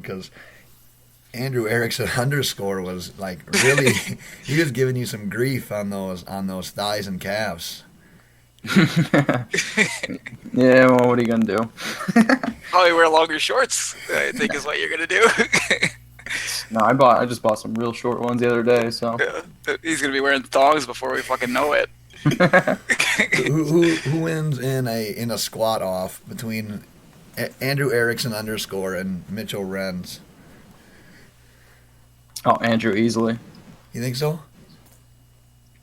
because Andrew Erickson underscore was like really he was giving you some grief on those thighs and calves. Yeah, well, what are you gonna do? Probably wear longer shorts, I think is what you're gonna do. No, I just bought some real short ones the other day, so Yeah. He's gonna be wearing thongs before we fucking know it. Who wins in a squat off between Andrew Erickson underscore and Mitchell Renz? Oh, Andrew, easily. You think so?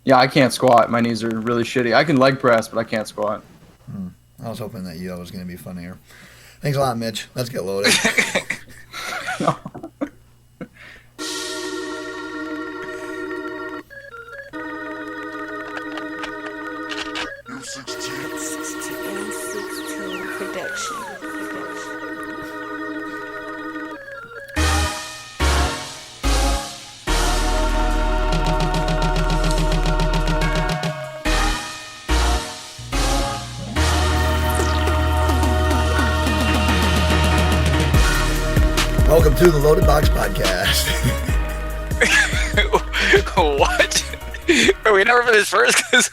Yeah, I can't squat. My knees are really shitty. I can leg press, but I can't squat. I was hoping that was going to be funnier. Thanks a lot, Mitch. Let's get loaded. Production. Welcome to the Loaded Box Podcast. What? Are we never finished first? Because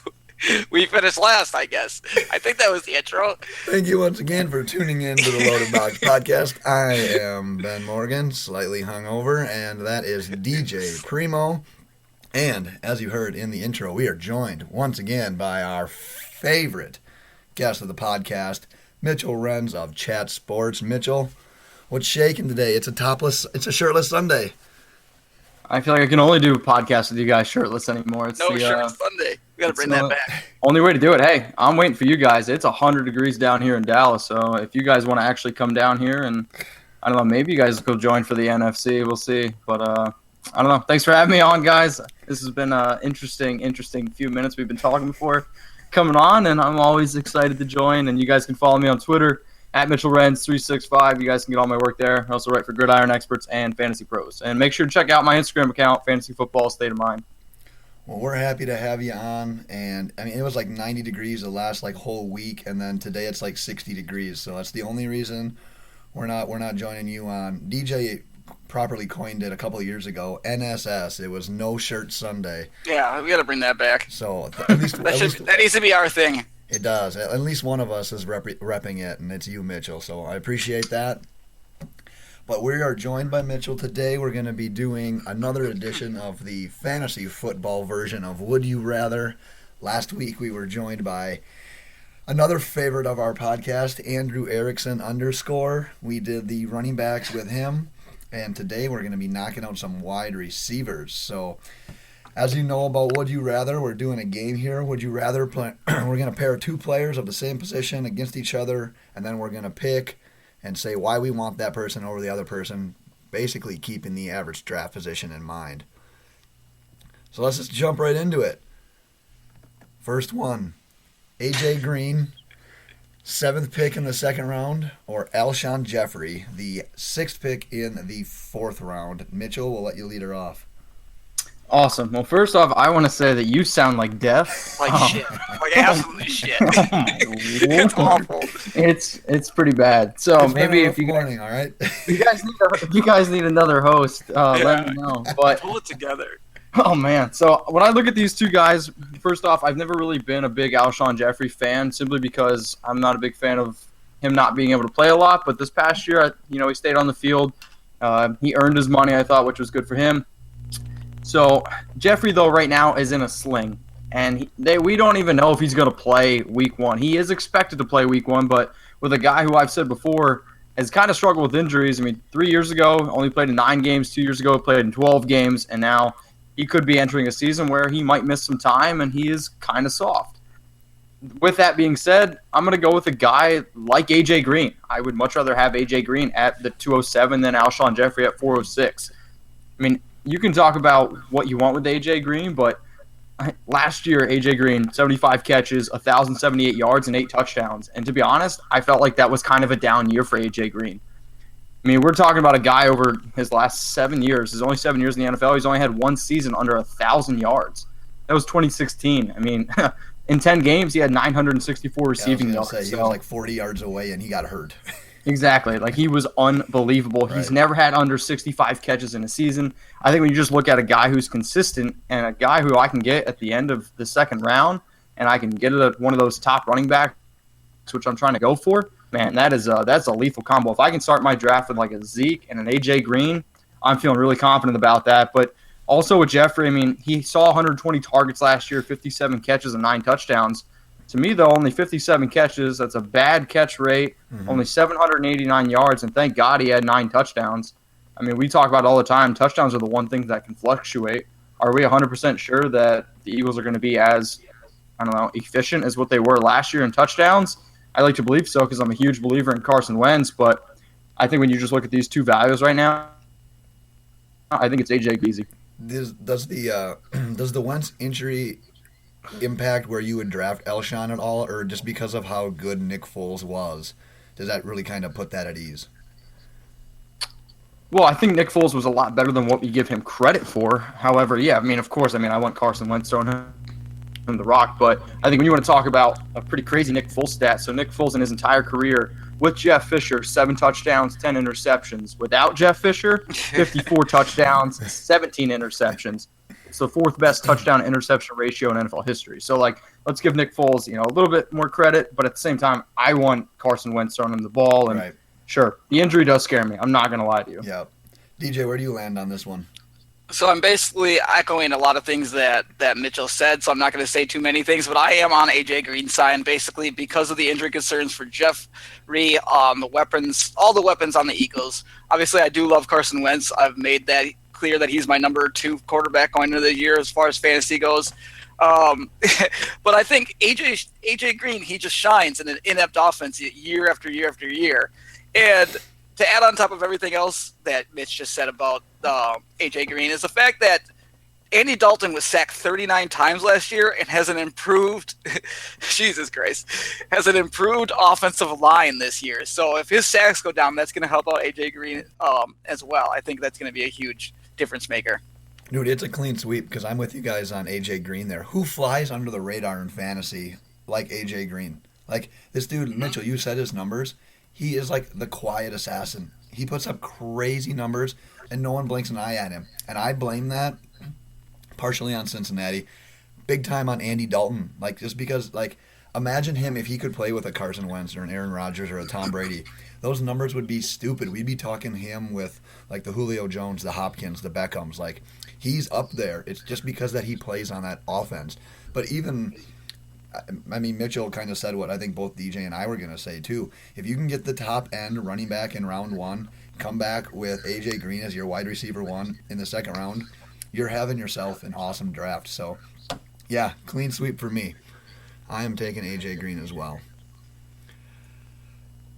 we finished last, I guess. I think that was the intro. Thank you once again for tuning in to the Loaded Box Podcast. I am Ben Morgan, slightly hungover, and that is DJ Primo. And as you heard in the intro, we are joined once again by our favorite guest of the podcast, Mitchell Renz of Chat Sports. Mitchell, what's shaking today? It's a shirtless Sunday. I feel like I can only do podcasts with you guys shirtless anymore. It's Shirtless Sunday. We gotta bring that back. Only way to do it. Hey, I'm waiting for you guys. It's 100 degrees down here in Dallas, so if you guys want to actually come down here and, I don't know, maybe you guys will join for the NFC. We'll see. But, I don't know. Thanks for having me on, guys. This has been an interesting few minutes we've been talking before coming on, and I'm always excited to join. And you guys can follow me on Twitter, at Mitchell Renz 365. You guys can get all my work there. I also write for Gridiron Experts and Fantasy Pros. And make sure to check out my Instagram account, Fantasy Football State of Mind. Well, we're happy to have you on, and I mean it was like 90 degrees the last whole week, and then today it's like 60 degrees. So that's the only reason we're not joining you on. DJ properly coined it a couple of years ago. NSS. It was No Shirt Sunday. Yeah, we gotta bring that back. So at least that needs to be our thing. It does. At least one of us is repping it, and it's you, Mitchell. So I appreciate that. But we are joined by Mitchell today. We're going to be doing another edition of the fantasy football version of Would You Rather. Last week we were joined by another favorite of our podcast, Andrew Erickson underscore. We did the running backs with him, and today we're going to be knocking out some wide receivers. So as you know about Would You Rather, we're doing a game here. Would you rather play? We're going to pair two players of the same position against each other, and then we're going to pick and say why we want that person over the other person, basically keeping the average draft position in mind. So let's just jump right into it. First one, AJ Green, 7th pick in the 2nd round, or Alshon Jeffery, the 6th pick in the 4th round. Mitchell, we'll let you lead her off. Awesome. Well, first off, I want to say that you sound like death. Like shit. Like absolutely shit. It's awful. It's pretty bad. So It's maybe if you morning, all right. if you guys need another host, let me know. But pull it together. oh man, so when I look at these two guys, first off, I've never really been a big Alshon Jeffery fan, simply because I'm not a big fan of him not being able to play a lot. But this past year, he stayed on the field. He earned his money, I thought, which was good for him. So Jeffery, though, right now is in a sling, and we don't even know if he's going to play week 1. He is expected to play week 1, but with a guy who I've said before has kind of struggled with injuries. I mean, 3 years ago, only played in 9 games. 2 years ago, played in 12 games, and now he could be entering a season where he might miss some time, and he is kind of soft. With that being said, I'm going to go with a guy like A.J. Green. I would much rather have A.J. Green at the 207 than Alshon Jeffery at 406. I mean, you can talk about what you want with A.J. Green, but last year, A.J. Green, 75 catches, 1,078 yards, and 8 touchdowns. And to be honest, I felt like that was kind of a down year for A.J. Green. I mean, we're talking about a guy over his last 7 years. His only 7 years in the NFL. He's only had 1 season under 1,000 yards. That was 2016. I mean, in 10 games, he had 964 receiving yards. He was like 40 yards away, and he got hurt. Exactly. Like, he was unbelievable. Right. He's never had under 65 catches in a season. I think when you just look at a guy who's consistent and a guy who I can get at the end of the second round and I can get it at one of those top running backs, which I'm trying to go for, man, that's a lethal combo. If I can start my draft with like a Zeke and an AJ Green, I'm feeling really confident about that. But also with Jeffery, I mean, he saw 120 targets last year, 57 catches and 9 touchdowns. To me, though, only 57 catches. That's a bad catch rate. Only 789 yards, and thank God he had 9 touchdowns. I mean, we talk about it all the time. Touchdowns are the one thing that can fluctuate. Are we 100% sure that the Eagles are going to be as, efficient as what they were last year in touchdowns? I like to believe so because I'm a huge believer in Carson Wentz, but I think when you just look at these two values right now, I think it's AJ Beasy. Does the Wentz injury impact where you would draft Alshon at all, or just because of how good Nick Foles was, does that really kind of put that at ease? Well, I think Nick Foles was a lot better than what we give him credit for. However, yeah, of course, I want Carson Wentz throwing him the rock, but I think when you want to talk about a pretty crazy Nick Foles stat, so Nick Foles in his entire career with Jeff Fisher, 7 touchdowns, 10 interceptions. Without Jeff Fisher, 54 touchdowns, 17 interceptions. It's the 4th best touchdown interception ratio in NFL history. So, let's give Nick Foles, a little bit more credit, but at the same time, I want Carson Wentz throwing him the ball. And right. Sure, the injury does scare me. I'm not going to lie to you. Yeah. DJ, where do you land on this one? So I'm basically echoing a lot of things that Mitchell said, so I'm not going to say too many things, but I am on AJ Green's side, basically because of the injury concerns for Jeffery, the weapons, all the weapons on the Eagles. Obviously, I do love Carson Wentz. I've made that clear that he's my number 2 quarterback going into the year as far as fantasy goes. But I think AJ Green, he just shines in an inept offense year after year after year. And to add on top of everything else that Mitch just said about AJ Green is the fact that Andy Dalton was sacked 39 times last year and has an improved Jesus Christ, has an improved offensive line this year. So if his sacks go down, that's going to help out AJ Green as well. I think that's going to be a huge difference maker. Dude, it's a clean sweep because I'm with you guys on AJ Green there. Who flies under the radar in fantasy like AJ Green? Like this dude, Mitchell, you said his numbers. He is like the quiet assassin. He puts up crazy numbers, and no one blinks an eye at him. And I blame that partially on Cincinnati, big time on Andy Dalton. Just because, imagine him if he could play with a Carson Wentz or an Aaron Rodgers or a Tom Brady. Those numbers would be stupid. We'd be talking him with, the Julio Jones, the Hopkins, the Beckhams. He's up there. It's just because that he plays on that offense. But even... Mitchell kind of said what I think both DJ and I were going to say, too. If you can get the top end running back in round 1, come back with A.J. Green as your wide receiver 1 in the second round, you're having yourself an awesome draft. So, yeah, clean sweep for me. I am taking A.J. Green as well.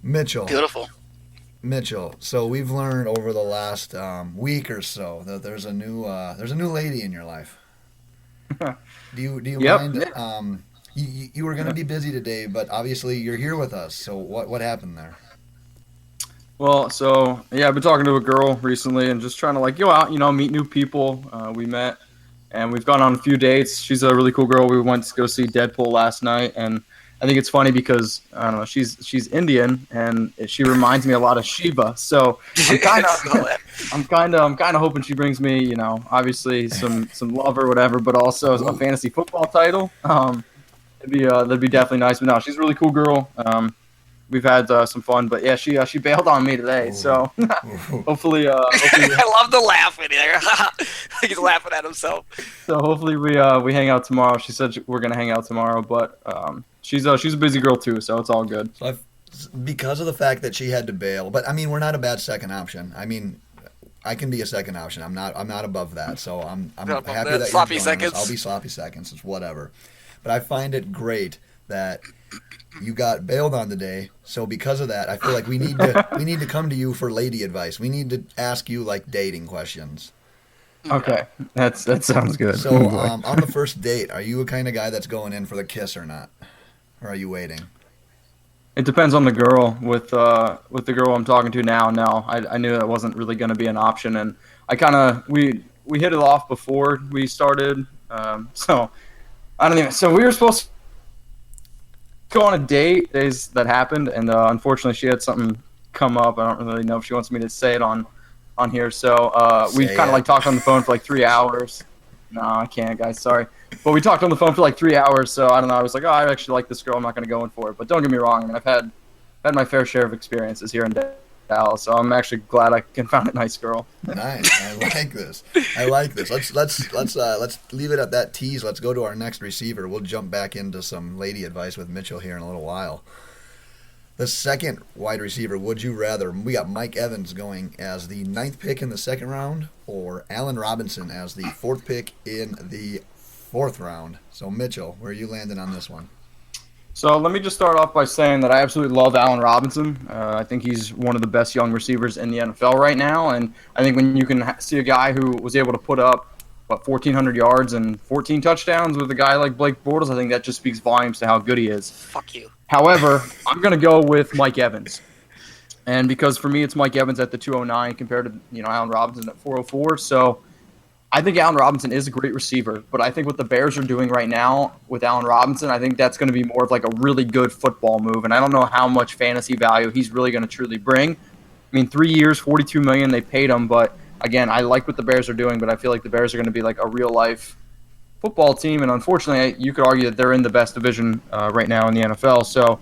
Mitchell. Beautiful. Mitchell, so we've learned over the last week or so that there's a new lady in your life. Do you mind... You were going to be busy today, but obviously you're here with us. So what happened there? Well, I've been talking to a girl recently and just trying to go out, meet new people. We met and we've gone on a few dates. She's a really cool girl. We went to go see Deadpool last night, and I think it's funny because I don't know, she's Indian and she reminds me a lot of Shiva. So I'm kind of hoping she brings me, obviously some love or whatever, but also a fantasy football title. That'd be definitely nice. But no, she's a really cool girl. We've had some fun, but yeah, she bailed on me today. So hopefully, I love the laugh in there. He's laughing at himself. So hopefully we hang out tomorrow. She said we're gonna hang out tomorrow, but she's a busy girl too, so it's all good. So because of the fact that she had to bail, but we're not a bad second option. I can be a second option. I'm not above that. So I'm happy that sloppy you're seconds. I'll be sloppy seconds. It's whatever. But I find it great that you got bailed on today. So because of that, I feel like we need to come to you for lady advice. We need to ask you dating questions. Okay, that sounds good. So on the first date, are you a kind of guy that's going in for the kiss or not, or are you waiting? It depends on the girl. With the girl I'm talking to now, no, I knew that wasn't really going to be an option, and we hit it off before we started. So I don't even. So we were supposed to go on a date. Days that happened, and unfortunately, she had something come up. I don't really know if she wants me to say it on here. So we kind of like talked on the phone for like 3 hours. No, I can't, guys. Sorry. But we talked on the phone for like 3 hours. So I don't know. I was like, oh, I actually like this girl. I'm not going to go in for it. But don't get me wrong. I mean, I've had my fair share of experiences here in Dallas. So I'm actually glad I can find a nice girl. Nice. I like this. Let's leave it at that tease. Let's go to our next receiver. We'll jump back into some lady advice with Mitchell here in a little while. The second wide receiver, would you rather? We got Mike Evans going as the 9th pick in the 2nd round, or Allen Robinson as the 4th pick in the 4th round. So, Mitchell, where are you landing on this one? So let me just start off by saying that I absolutely love Allen Robinson. I think he's one of the best young receivers in the NFL right now, and I think when you can see a guy who was able to put up 1,400 yards and 14 touchdowns with a guy like Blake Bortles, I think that just speaks volumes to how good he is. Fuck you. However, I'm going to go with Mike Evans. And because for me it's Mike Evans at the 209 compared to, Allen Robinson at 404. So I think Allen Robinson is a great receiver, but I think what the Bears are doing right now with Allen Robinson, I think that's going to be more of like a really good football move. And I don't know how much fantasy value he's really going to truly bring. I mean, 3 years, $42 million, they paid him, but again, I like what the Bears are doing, but I feel like the Bears are going to be like a real life football team, and unfortunately, you could argue that they're in the best division right now in the NFL. So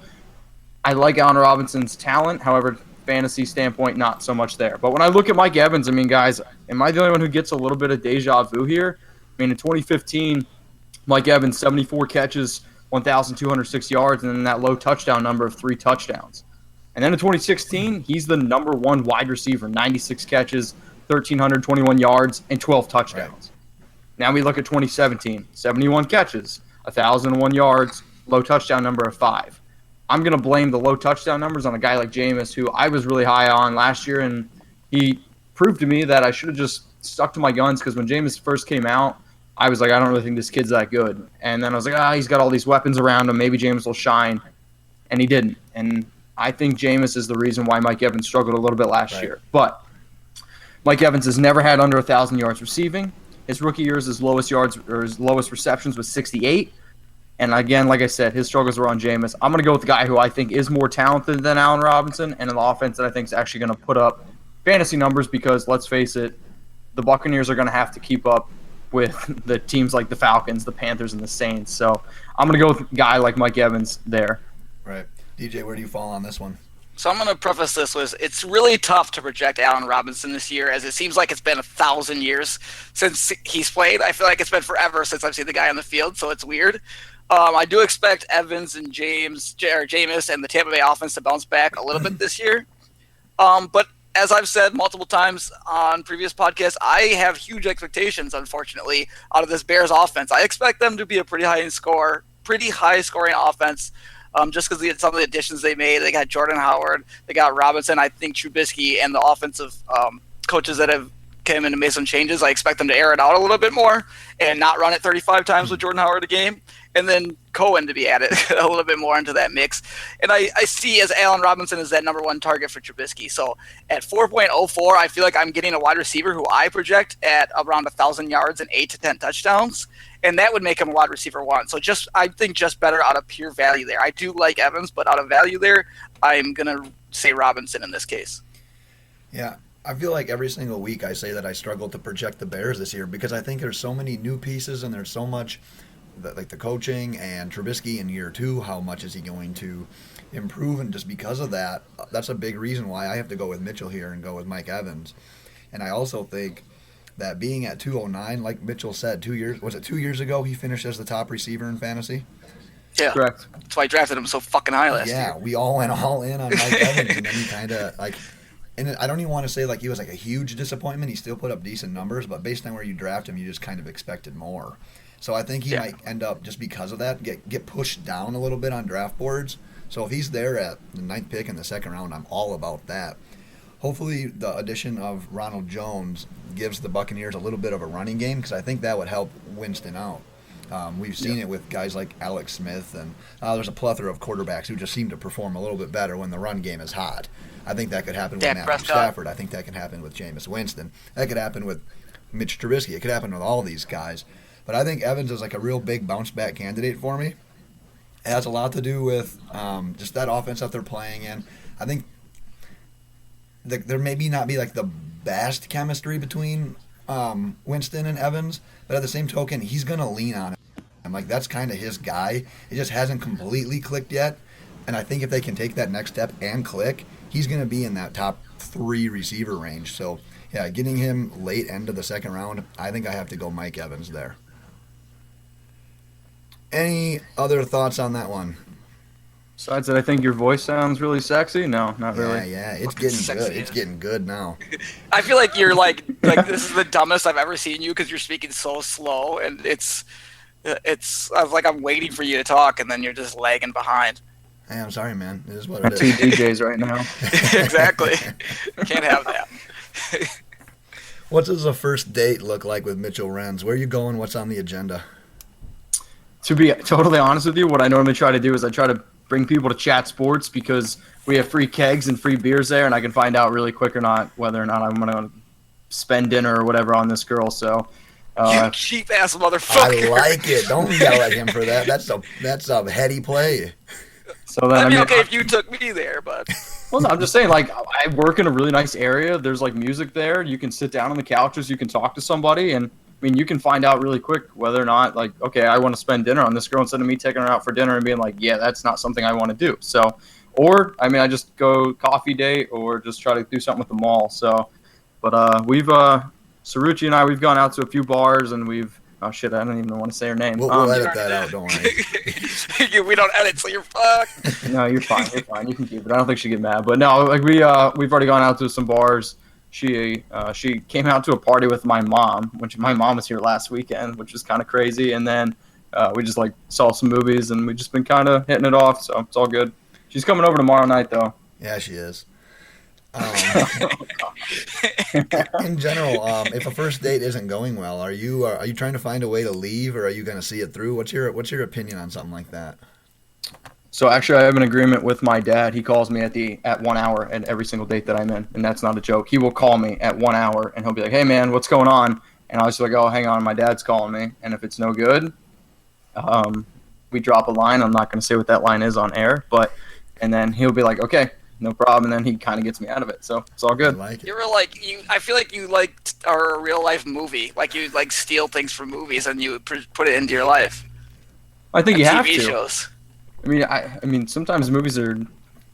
I like Allen Robinson's talent. However, fantasy standpoint, not so much there. But when I look at Mike Evans, I mean, guys, am I the only one who gets a little bit of deja vu here? I mean, in 2015, Mike Evans, 74 catches, 1,206 yards, and then that low touchdown number of 3 touchdowns. And then in 2016, he's the number 1 wide receiver, 96 catches, 1,321 yards, and 12 touchdowns. Right. Now we look at 2017, 71 catches, 1,001 yards, low touchdown number of 5. I'm going to blame the low touchdown numbers on a guy like Jameis, who I was really high on last year, and he proved to me that I should have just stuck to my guns, because when Jameis first came out, I was like, I don't really think this kid's that good. And then I was like, he's got all these weapons around him. Maybe Jameis will shine. And he didn't. And I think Jameis is the reason why Mike Evans struggled a little bit last year. But Mike Evans has never had under 1,000 yards receiving. His rookie years, his lowest yards or his lowest receptions was 68. And again, like I said, his struggles were on Jameis. I'm going to go with the guy who I think is more talented than Allen Robinson, and an offense that I think is actually going to put up fantasy numbers, because let's face it, the Buccaneers are going to have to keep up with the teams like the Falcons, the Panthers, and the Saints. So I'm going to go with a guy like Mike Evans there. Right. DJ, where do you fall on this one? So I'm going to preface this with, it's really tough to project Allen Robinson this year, as it seems like it's been 1,000 years since he's played. I feel like it's been forever since I've seen the guy on the field, so it's weird. I do expect Evans and Jameis and the Tampa Bay offense to bounce back a little bit this year. But as I've said multiple times on previous podcasts, I have huge expectations, unfortunately, out of this Bears offense. I expect them to be a pretty high scoring offense. Just because of some of the additions they made. They got Jordan Howard, they got Robinson, I think Trubisky, and the offensive coaches that have came in and made some changes. I expect them to air it out a little bit more and not run it 35 times with Jordan Howard a game. And then Cohen to be added a little bit more into that mix. And I see as Allen Robinson as that number 1 target for Trubisky. So at 4.04, I feel like I'm getting a wide receiver who I project at around 1,000 yards and 8 to 10 touchdowns. And that would make him a wide receiver 1. So I think just better out of pure value there. I do like Evans, but out of value there, I'm going to say Robinson in this case. Yeah, I feel like every single week I say that I struggle to project the Bears this year, because I think there's so many new pieces and there's so much, like the coaching and Trubisky in year 2, how much is he going to improve? And just because of that, that's a big reason why I have to go with Mitchell here and go with Mike Evans. And I also think that being at 209, like Mitchell said, 2 years ago he finished as the top receiver in fantasy? Yeah, correct. That's why I drafted him so fucking high last year. Yeah, we all went all in on Mike Evans, and then he kind of like, and I don't even want to say like he was like a huge disappointment. He still put up decent numbers, but based on where you draft him, you just kind of expected more. So I think he might end up, just because of that, get pushed down a little bit on draft boards. So if he's there at the 9th pick in the 2nd round, I'm all about that. Hopefully the addition of Ronald Jones gives the Buccaneers a little bit of a running game, because I think that would help Winston out. We've seen it with guys like Alex Smith, and there's a plethora of quarterbacks who just seem to perform a little bit better when the run game is hot. I think that could happen with Matthew Stafford. I think that can happen with Jameis Winston. That could happen with Mitch Trubisky. It could happen with all these guys. But I think Evans is like a real big bounce-back candidate for me. It has a lot to do with just that offense that they're playing in. I think there maybe not be like the best chemistry between Winston and Evans, but at the same token, he's gonna lean on him. I'm like, that's kind of his guy. It just hasn't completely clicked yet, and I think if they can take that next step and click, he's gonna be in that top 3 receiver range. So yeah, getting him late end of the second round, I think I have to go Mike Evans there. Any other thoughts on that one? Besides that, I think your voice sounds really sexy. No, not really. Yeah, it's getting good. It's getting good now. I feel like you're like this is the dumbest I've ever seen you because you're speaking so slow, and it's I was like I'm waiting for you to talk, and then you're just lagging behind. Hey, I'm sorry, man. It is what it is. 2 DJs right now. Exactly. Can't have that. What does a first date look like with Mitchell Renz? Where are you going? What's on the agenda? To be totally honest with you, what I normally try to do is I try to bring people to chat sports because we have free kegs and free beers there, and I can find out really quick or not whether or not I'm going to spend dinner or whatever on this girl. So, you cheap ass motherfucker. I like it. Don't yell at him for that. That's a heady play. So then, That'd be okay if you took me there, but. Well, no, I'm just saying, like, I work in a really nice area. There's, like, music there. You can sit down on the couches. You can talk to somebody. And, I mean, you can find out really quick whether or not, like, okay, I want to spend dinner on this girl instead of me taking her out for dinner and being like, yeah, that's not something I want to do. So, or, I mean, I just go coffee date or just try to do something with the mall. So, but Sarucci and I, we've gone out to a few bars and we've, oh, shit, I don't even want to say her name. We'll edit that out, don't worry. We don't edit, so you're fucked. No, you're fine. You're fine. You can keep it. I don't think she'd get mad. But no, like we've already gone out to some bars. She came out to a party with my mom, which my mom was here last weekend, which was kind of crazy. And then we just like saw some movies and we just been kind of hitting it off. So it's all good. She's coming over tomorrow night though. Yeah, she is. In general, if a first date isn't going well, are you trying to find a way to leave, or are you going to see it through? What's your opinion on something like that? So actually, I have an agreement with my dad. He calls me at 1 hour at every single date that I'm in, and that's not a joke. He will call me at 1 hour, and he'll be like, "Hey man, what's going on?" And I was like, "Oh, hang on, my dad's calling me." And if it's no good, we drop a line. I'm not going to say what that line is on air, and then he'll be like, "Okay, no problem," and then he kind of gets me out of it. So it's all good. I like it. You were like I feel like you are a real life movie. Like you like steal things from movies and you put it into your life. I think you have TV to. shows. I mean, sometimes movies are.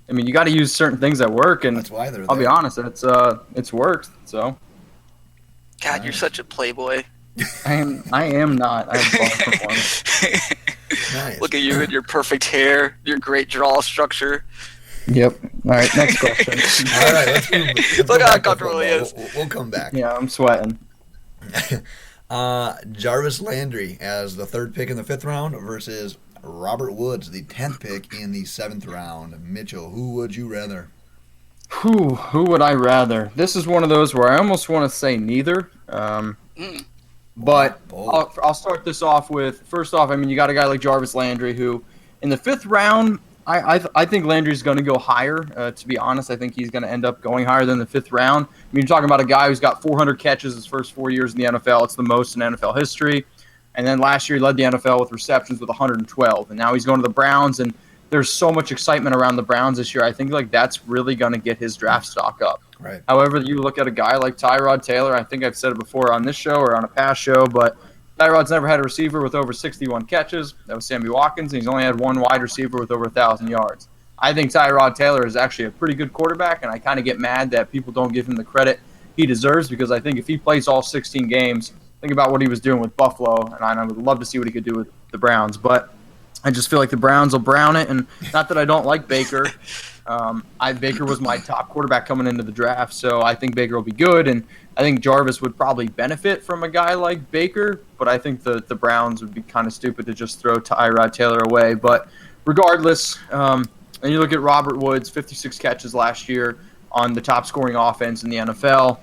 I mean, you got to use certain things that work, and That's why they're I'll be there. honest, it's worked. So God, you're such a playboy. I am not. I'm far from one. Nice. Look at you and your perfect hair, your great draw structure. Yep. All right. Next question. All right, let's Look go how back to uncomfortable he football. is. We'll come back. Yeah, I'm sweating. Jarvis Landry as the 3rd pick in the 5th round versus Robert Woods, the 10th pick in the 7th round. Mitchell, who would you rather? Who would I rather? This is one of those where I almost want to say neither. But I'll start this off with, first off, I mean, you got a guy like Jarvis Landry who, in the 5th round, I think Landry's going to go higher. To be honest, I think he's going to end up going higher than the 5th round. I mean, you're talking about a guy who's got 400 catches his first 4 years in the NFL. It's the most in NFL history. And then last year he led the NFL with receptions with 112. And now he's going to the Browns, and there's so much excitement around the Browns this year. I think like that's really going to get his draft stock up. Right. However, you look at a guy like Tyrod Taylor. I think I've said it before on this show or on a past show, but Tyrod's never had a receiver with over 61 catches. That was Sammy Watkins, and he's only had one wide receiver with over 1,000 yards. I think Tyrod Taylor is actually a pretty good quarterback, and I kind of get mad that people don't give him the credit he deserves because I think if he plays all 16 games, think about what he was doing with Buffalo, and I would love to see what he could do with the Browns. But I just feel like the Browns will brown it, and not that I don't like Baker. Baker was my top quarterback coming into the draft, so I think Baker will be good, and I think Jarvis would probably benefit from a guy like Baker, but I think the Browns would be kind of stupid to just throw Tyrod Taylor away. But regardless, and you look at Robert Woods, 56 catches last year on the top scoring offense in the NFL.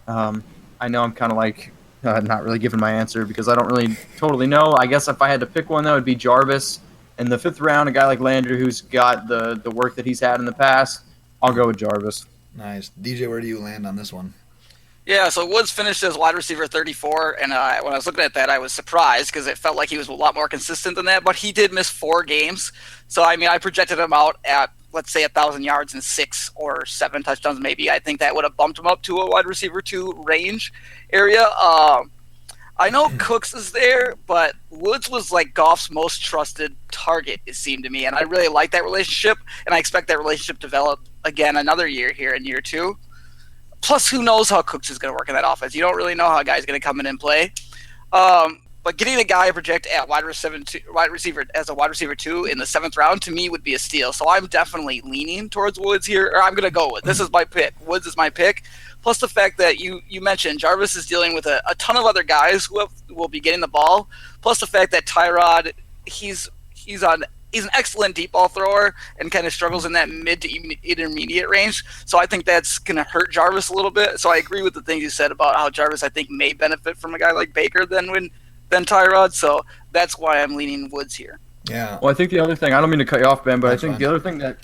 I know I'm kind of like not really giving my answer because I don't really totally know. I guess if I had to pick one, that would be Jarvis. In the 5th round, a guy like Landry who's got the work that he's had in the past, I'll go with Jarvis. Nice. DJ, where do you land on this one? Yeah, so Woods finished as wide receiver 34, and when I was looking at that, I was surprised because it felt like he was a lot more consistent than that, but he did miss 4 games. So, I mean, I projected him out at let's say 1,000 yards and 6 or 7 touchdowns, maybe, I think that would have bumped him up to a wide receiver 2 range area. I know Cooks is there, but Woods was like Goff's most trusted target, it seemed to me, and I really like that relationship, and I expect that relationship to develop again another year here in year 2. Plus, who knows how Cooks is going to work in that offense? You don't really know how a guy's going to come in and play. But getting a guy project at wide receiver as a wide receiver 2 in the 7th round to me would be a steal. So I'm definitely leaning towards Woods here, or I'm going to go with this is my pick. Woods is my pick. Plus the fact that you mentioned Jarvis is dealing with a ton of other guys who will be getting the ball. Plus the fact that Tyrod, he's an excellent deep ball thrower and kind of struggles in that mid to intermediate range. So I think that's going to hurt Jarvis a little bit. So I agree with the things you said about how Jarvis, I think, may benefit from a guy like Baker than Tyrod. So that's why I'm leaning Woods here. Yeah. Well, I think the other thing, I don't mean to cut you off, Ben, but I think the other thing that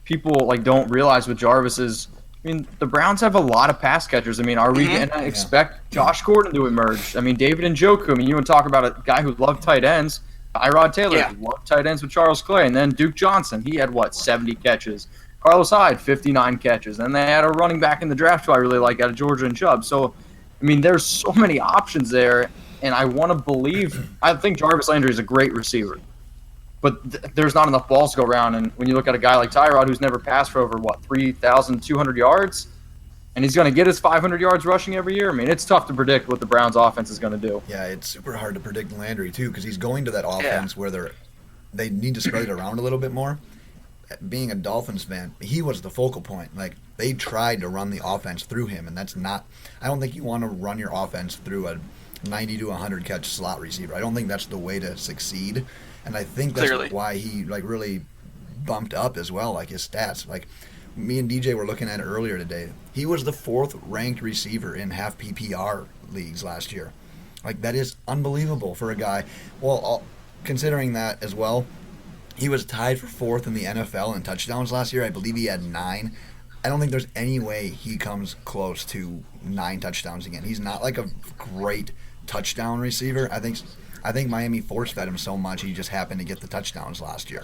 people don't realize with Jarvis is, I mean, the Browns have a lot of pass catchers. I mean, are we going to expect Josh Gordon to emerge? I mean, David Njoku. I mean, you want to talk about a guy who loved tight ends. Tyrod Taylor loved tight ends with Charles Clay. And then Duke Johnson, he had, 70 catches. Carlos Hyde, 59 catches. And they had a running back in the draft who I really like out of Georgia and Chubb. So, I mean, there's so many options there. And I want to believe – I think Jarvis Landry is a great receiver. But there's not enough balls to go around. And when you look at a guy like Tyrod who's never passed for over, 3,200 yards, and he's going to get his 500 yards rushing every year, I mean, it's tough to predict what the Browns' offense is going to do. Yeah, it's super hard to predict Landry, too, because he's going to that offense where they need to spread it around a little bit more. Being a Dolphins fan, he was the focal point. Like, they tried to run the offense through him, and that's not – I don't think you want to run your offense through a 90 to 100 catch slot receiver. I don't think that's the way to succeed. And I think that's why he really bumped up as well, his stats. Me and DJ were looking at it earlier today. He was the 4th ranked receiver in half PPR leagues last year. That is unbelievable for a guy. Well, considering that as well, he was tied for 4th in the NFL in touchdowns last year. I believe he had 9. I don't think there's any way he comes close to 9 touchdowns again. He's not a great touchdown receiver. I think Miami force-fed him so much he just happened to get the touchdowns last year.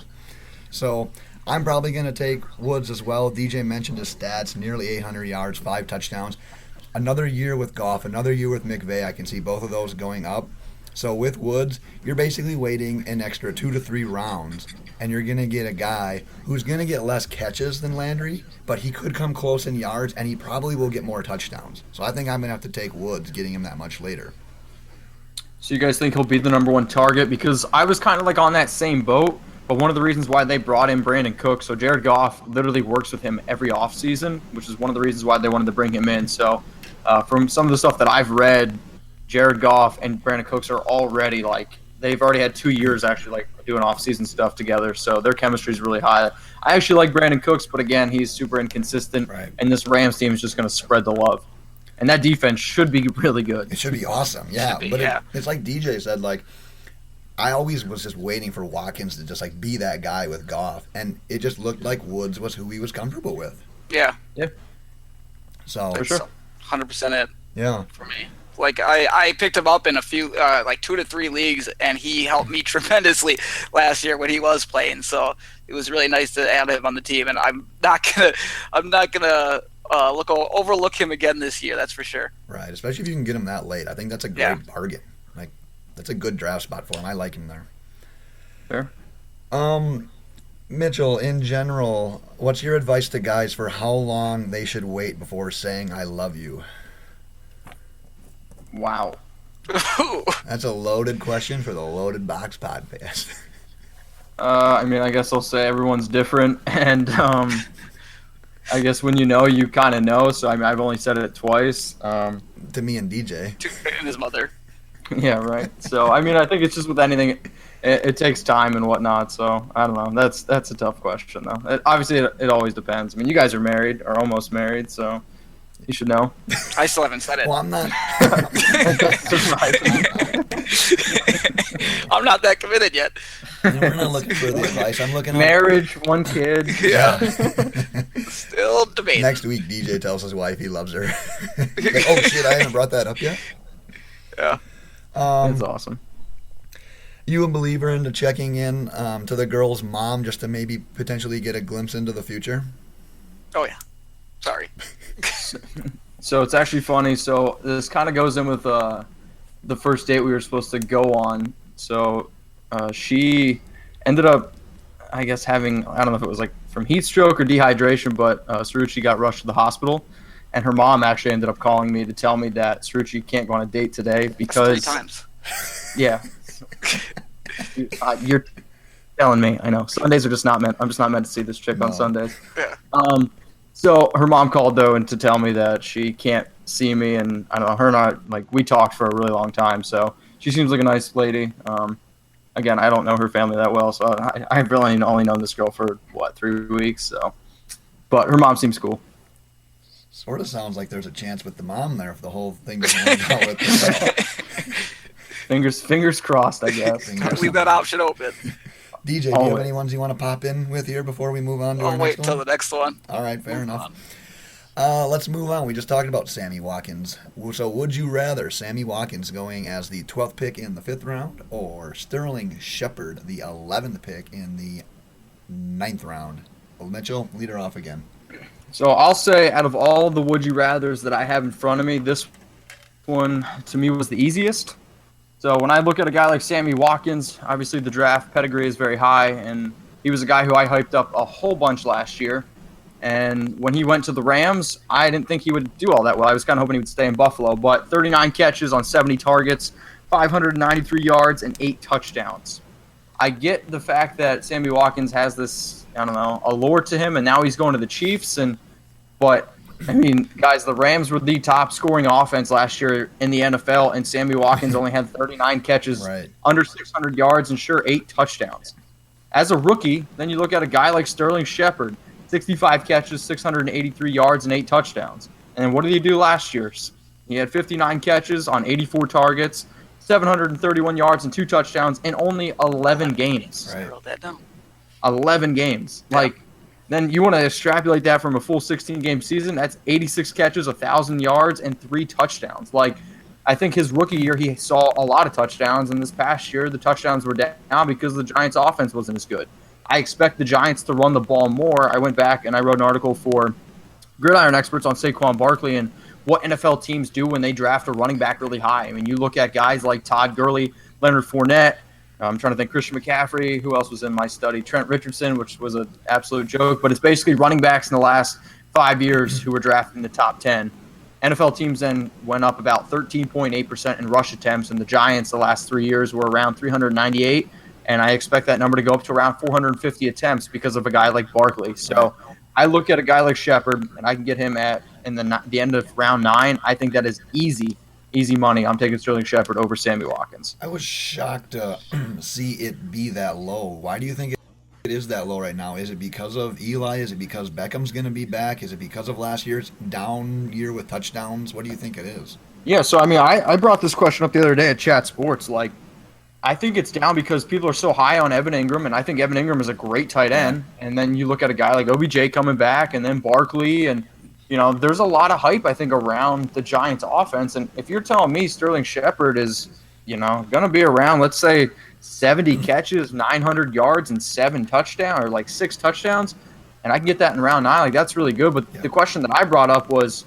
So I'm probably going to take Woods as well. DJ mentioned his stats, nearly 800 yards, 5 touchdowns. Another year with Goff, another year with McVay. I can see both of those going up. So with Woods, you're basically waiting an extra 2 to 3 rounds, and you're going to get a guy who's going to get less catches than Landry, but he could come close in yards, and he probably will get more touchdowns. So I think I'm going to have to take Woods, getting him that much later. So you guys think he'll be the number 1 target? Because I was kind of on that same boat, but one of the reasons why they brought in Brandon Cooks, so Jared Goff literally works with him every offseason, which is one of the reasons why they wanted to bring him in. So from some of the stuff that I've read, Jared Goff and Brandon Cooks are already they've already had 2 years actually doing off-season stuff together, so their chemistry is really high. I actually like Brandon Cooks, but again, he's super inconsistent, and this Rams team is just going to spread the love. And that defense should be really good. It should be awesome, yeah. It's like DJ said, I always was just waiting for Watkins to just be that guy with Goff, and it just looked like Woods was who he was comfortable with. Yeah. Yeah. So for sure. 100% it. Yeah. For me. I picked him up in a few 2 to 3 leagues, and he helped me tremendously last year when he was playing. So it was really nice to add him on the team, and I'm not gonna overlook him again this year. That's for sure. Right, especially if you can get him that late. I think that's a great bargain. That's a good draft spot for him. I like him there. Fair. Mitchell, in general, what's your advice to guys for how long they should wait before saying "I love you"? Wow. That's a loaded question for the Loaded Box podcast. I mean, I guess I'll say everyone's different, and I guess when you kind of know. So I mean, I've only said it twice. To me and DJ. And his mother. Yeah, right. So I mean, I think it's just with anything, it takes time and whatnot. So I don't know. That's a tough question though. Obviously, it always depends. I mean, you guys are married or almost married, so you should know. I still haven't said it. Well, I'm not. I'm not that committed yet. We're not looking for the advice. I'm looking marriage, 1 kid. Yeah. Still debating. Next week, DJ tells his wife he loves her. Oh shit! I haven't brought that up yet. Yeah. That's awesome. You a believer into checking in to the girl's mom just to maybe potentially get a glimpse into the future? Oh yeah. Sorry. So it's actually funny. So this kind of goes in with the first date we were supposed to go on. So she ended up, I guess, having, I don't know if it was like from heat stroke or dehydration, but Sarucci got rushed to the hospital. And her mom actually ended up calling me to tell me that Sarucci can't go on a date today because... That's 3 times. Yeah. You're telling me. I know. Sundays are just not meant. I'm just not meant to see this chick on Sundays. Yeah. So her mom called though and to tell me that she can't see me, and I don't know. Her and I, like, we talked for a really long time. So she seems like a nice lady. Again, I don't know her family that well, so I've really only known this girl for 3 weeks. So, but her mom seems cool. Sort of sounds like there's a chance with the mom there if the whole thing doesn't work out with the Fingers crossed, I guess. Leave that option open. DJ, do you have any ones you want to pop in with here before we move on to our next one? I'll wait till the next one. All right, fair enough. Let's move on. We just talked about Sammy Watkins. So would you rather Sammy Watkins going as the 12th pick in the 5th round or Sterling Shepard, the 11th pick in the 9th round? Well, Mitchell, lead her off again. So I'll say out of all the would you rathers that I have in front of me, this one to me was the easiest. So when I look at a guy like Sammy Watkins, obviously the draft pedigree is very high, and he was a guy who I hyped up a whole bunch last year. And when he went to the Rams, I didn't think he would do all that well. I was kind of hoping he would stay in Buffalo, but 39 catches on 70 targets, 593 yards, and 8 touchdowns. I get the fact that Sammy Watkins has this, I don't know, allure to him, and now he's going to the Chiefs. But, I mean, guys, the Rams were the top scoring offense last year in the NFL, and Sammy Watkins only had 39 catches, under 600 yards, and 8 touchdowns. As a rookie, then you look at a guy like Sterling Shepard, 65 catches, 683 yards, and 8 touchdowns. And what did he do last year? He had 59 catches on 84 targets, 731 yards, and 2 touchdowns in only 11 games. I wrote that down. 11 games. Yeah. Then you want to extrapolate that from a full 16-game season. That's 86 catches, 1,000 yards, and 3 touchdowns. I think his rookie year he saw a lot of touchdowns, and this past year the touchdowns were down because the Giants' offense wasn't as good. I expect the Giants to run the ball more. I went back and I wrote an article for Gridiron Experts on Saquon Barkley and what NFL teams do when they draft a running back really high. I mean, you look at guys like Todd Gurley, Leonard Fournette. I'm trying to think Christian McCaffrey. Who else was in my study? Trent Richardson, which was an absolute joke. But it's basically running backs in the last 5 years who were drafted in the top 10. NFL teams then went up about 13.8% in rush attempts, and the Giants the last 3 years were around 398. And I expect that number to go up to around 450 attempts because of a guy like Barkley. So I look at a guy like Shepard, and I can get him in the end of round 9. I think that is easy money. I'm taking Sterling Shepard over Sammy Watkins. I was shocked to see it be that low. Why do you think it is that low right now? Is it because of Eli? Is it because Beckham's going to be back? Is it because of last year's down year with touchdowns? What do you think it is? Yeah, so I mean, I brought this question up the other day at Chat Sports. I think it's down because people are so high on Evan Ingram, and I think Evan Ingram is a great tight end. And then you look at a guy like OBJ coming back, and then Barkley, and there's a lot of hype, I think, around the Giants' offense. And if you're telling me Sterling Shepard is, going to be around, let's say, 70 catches, 900 yards, and 7 touchdowns, or 6 touchdowns, and I can get that in round 9, that's really good. But the question that I brought up was,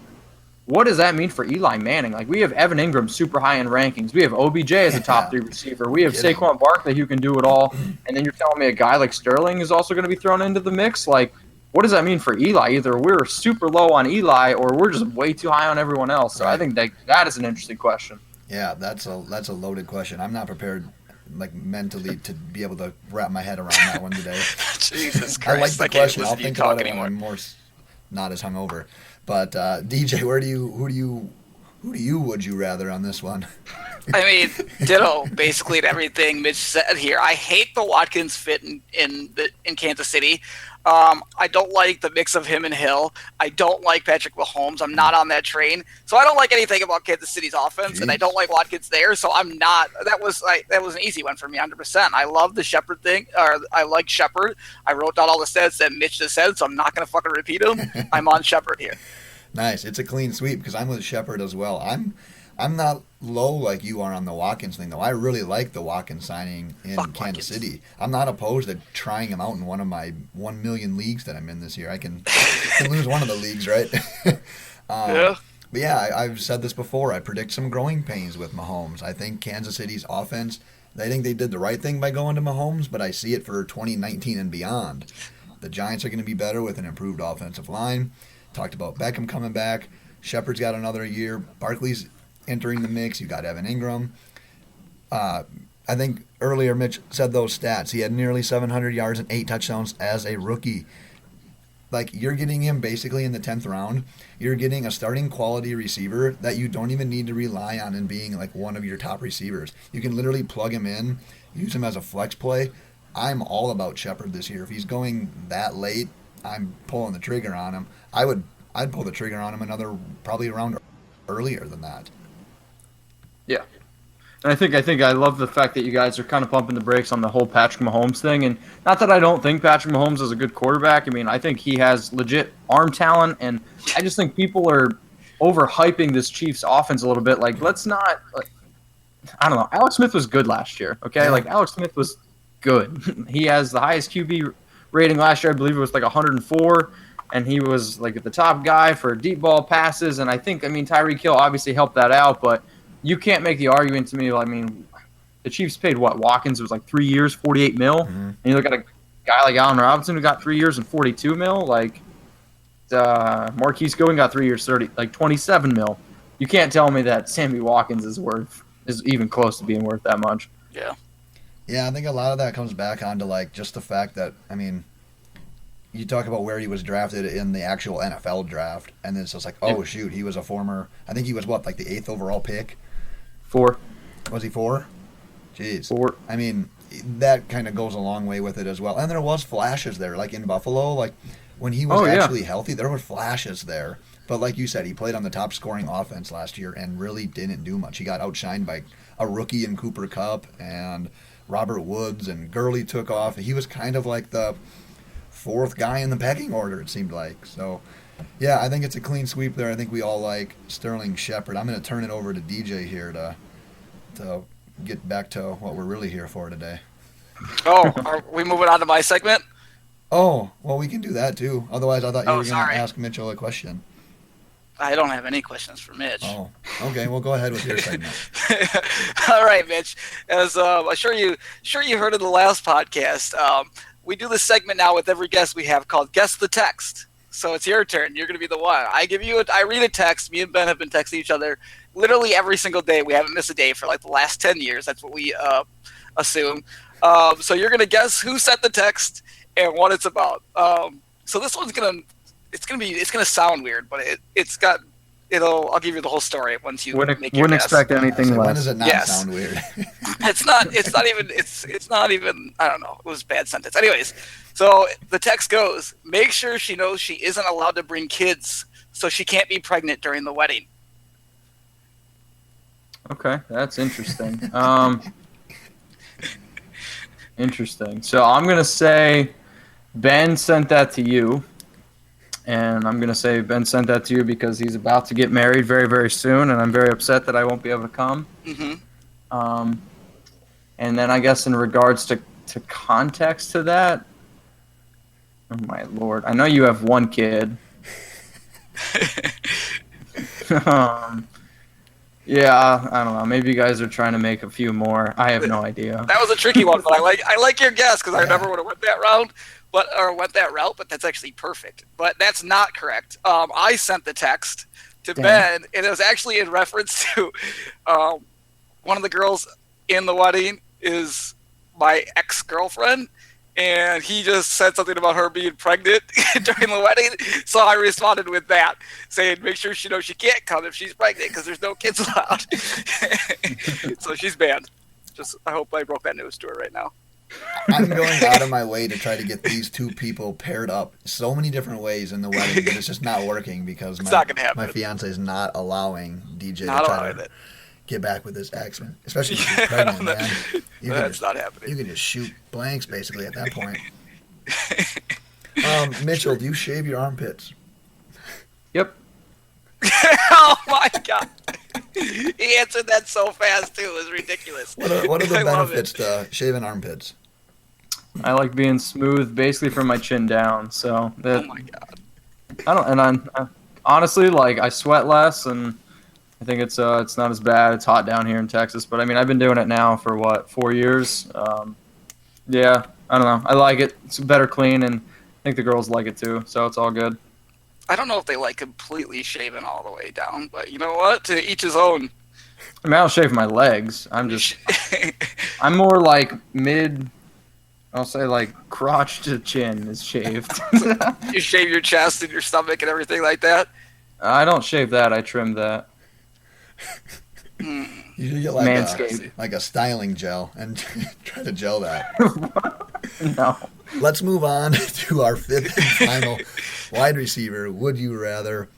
what does that mean for Eli Manning? We have Evan Ingram super high in rankings. We have OBJ as a top 3 receiver. We have Saquon Barkley who can do it all. And then you're telling me a guy like Sterling is also going to be thrown into the mix? What does that mean for Eli? Either we're super low on Eli or we're just way too high on everyone else. So I think that is an interesting question. Yeah, that's a loaded question. I'm not prepared mentally to be able to wrap my head around that one today. Jesus Christ. I like the question. I'll think about it anymore. when I'm more not as hungover. But DJ, who do you would you rather on this one? I mean, ditto basically to everything Mitch said here. I hate the Watkins fit in Kansas City. I don't like the mix of him and Hill. I don't like Patrick Mahomes. I'm not on that train. So I don't like anything about Kansas City's offense, and I don't like Watkins there. So I'm not. That was an easy one for me, 100%. I love the Shepard thing, or I like Shepard. I wrote down all the stats that Mitch just said, so I'm not going to fucking repeat them. I'm on Shepard here. Nice. It's a clean sweep because I'm with Shepard as well. I'm not low like you are on the Watkins thing, though. I really like the Watkins signing in Fuck Kansas Watkins. City. I'm not opposed to trying him out in one of my 1 million leagues that I'm in this year. I can lose one of the leagues, right? Yeah. But yeah, I've said this before. I predict some growing pains with Mahomes. I think Kansas City's offense, they think they did the right thing by going to Mahomes, but I see it for 2019 and beyond. The Giants are going to be better with an improved offensive line. Talked about Beckham coming back. Shepard's got another year. Barkley's entering the mix. You got Evan Ingram. I think earlier Mitch said those stats. He had nearly 700 yards and 8 touchdowns as a rookie. Like, you're getting him basically in the 10th round. You're getting a starting quality receiver that you don't even need to rely on in being like one of your top receivers. You can literally plug him in, use him as a flex play. I'm all about Shepard this year. If he's going that late, I'm pulling the trigger on him. I'd pull the trigger on him probably around earlier than that. Yeah. And I think I love the fact that you guys are kind of pumping the brakes on the whole Patrick Mahomes thing. And not that I don't think Patrick Mahomes is a good quarterback. I mean, I think he has legit arm talent, and I just think people are overhyping this Chiefs offense a little bit. Like, let's not. I don't know. Alex Smith was good last year. Okay, Yeah. like Alex Smith was good. He has the highest QB rating last year. I believe it was like 104. And he was like the top guy for deep ball passes. And I mean, Tyreek Hill obviously helped that out, but you can't make the argument to me. I mean, the Chiefs paid what? Watkins, it was like 3 years, $48 million. Mm-hmm. And you look at a guy like Allen Robinson who got 3 years and $42 million. Like, Marquise Goodwin got 3 years, $27 million. You can't tell me that Sammy Watkins is even close to being worth that much. Yeah. Yeah, I think a lot of that comes back onto like just the fact that, I mean, you talk about where he was drafted in the actual NFL draft, and then it's just like, oh shoot, he was a former. I think he was like the 8th overall pick. 4. Was he 4? Jeez. 4. I mean, that kind of goes a long way with it as well. And there was flashes there, like in Buffalo, like when he was actually healthy, there were flashes there. But like you said, he played on the top scoring offense last year and really didn't do much. He got outshined by a rookie in Cooper Kupp and Robert Woods, and Gurley took off. He was kind of like the 4th guy in the pecking order, it seemed like. So, yeah, I think it's a clean sweep there. I think we all like Sterling Shepard. I'm going to turn it over to DJ here to get back to what we're really here for today. Oh, are we moving on to my segment? Oh, well, we can do that too. Otherwise, I thought you were going sorry. to ask Mitchell a question. I don't have any questions for Mitch. Oh, okay. Well, go ahead with your segment. All right, Mitch. As I'm sure you heard in the last podcast, we do this segment now with every guest we have called Guess the Text. So it's your turn. You're going to be the one. I read a text. Me and Ben have been texting each other literally every single day. We haven't missed a day for like the last 10 years. That's what we assume. So you're going to guess who sent the text and what it's about. So this one's it's gonna sound weird, but I'll give you the whole story once you make your wouldn't guess. expect anything So less. when does it not sound weird? It's not even I don't know. It was a bad sentence. Anyways, so the text goes, make sure she knows she isn't allowed to bring kids, so she can't be pregnant during the wedding. Okay, that's interesting. Interesting. So I'm gonna say Ben sent that to you. And I'm going to say Ben sent that to you because he's about to get married very, very soon, and I'm very upset that I won't be able to come. Mm-hmm. And then I guess in regards to context to that, oh my Lord, I know you have one kid. Yeah, I don't know. Maybe you guys are trying to make a few more. I have no idea. That was a tricky one, but I like your guess because I never would have went that route. But that's actually perfect. But that's not correct. I sent the text to Ben, and it was actually in reference to one of the girls in the wedding is my ex-girlfriend, and he just said something about her being pregnant during the wedding. So I responded with that, saying make sure she knows she can't come if she's pregnant because there's no kids allowed. So she's banned. I hope I broke that news to her right now. I'm going out of my way to try to get these two people paired up so many different ways in the wedding, but it's just not working because my fiance is not allowing DJ to try to get back with his ex, especially if she's pregnant, man. That's not happening. You can just shoot blanks basically at that point. Mitchell, do you shave your armpits? Yep. Oh my God. He answered that so fast, too. It was ridiculous. What are the benefits to shaving armpits? I like being smooth, basically from my chin down. So that, Oh, my God. I honestly, like, I sweat less, and I think it's not as bad. It's hot down here in Texas, but I mean, I've been doing it now for 4 years. Yeah, I don't know. I like it. It's better clean, and I think the girls like it too. So it's all good. I don't know if they like completely shaven all the way down, but you know what? To each his own. I mean, I don't shave my legs. I'm more like mid. I'll say like crotch to chin is shaved. You shave your chest and your stomach and everything like that? I don't shave that. I trim that. You should get like Manscaped. a styling gel and try to gel that. No. Let's move on to our fifth and final wide receiver, would you rather?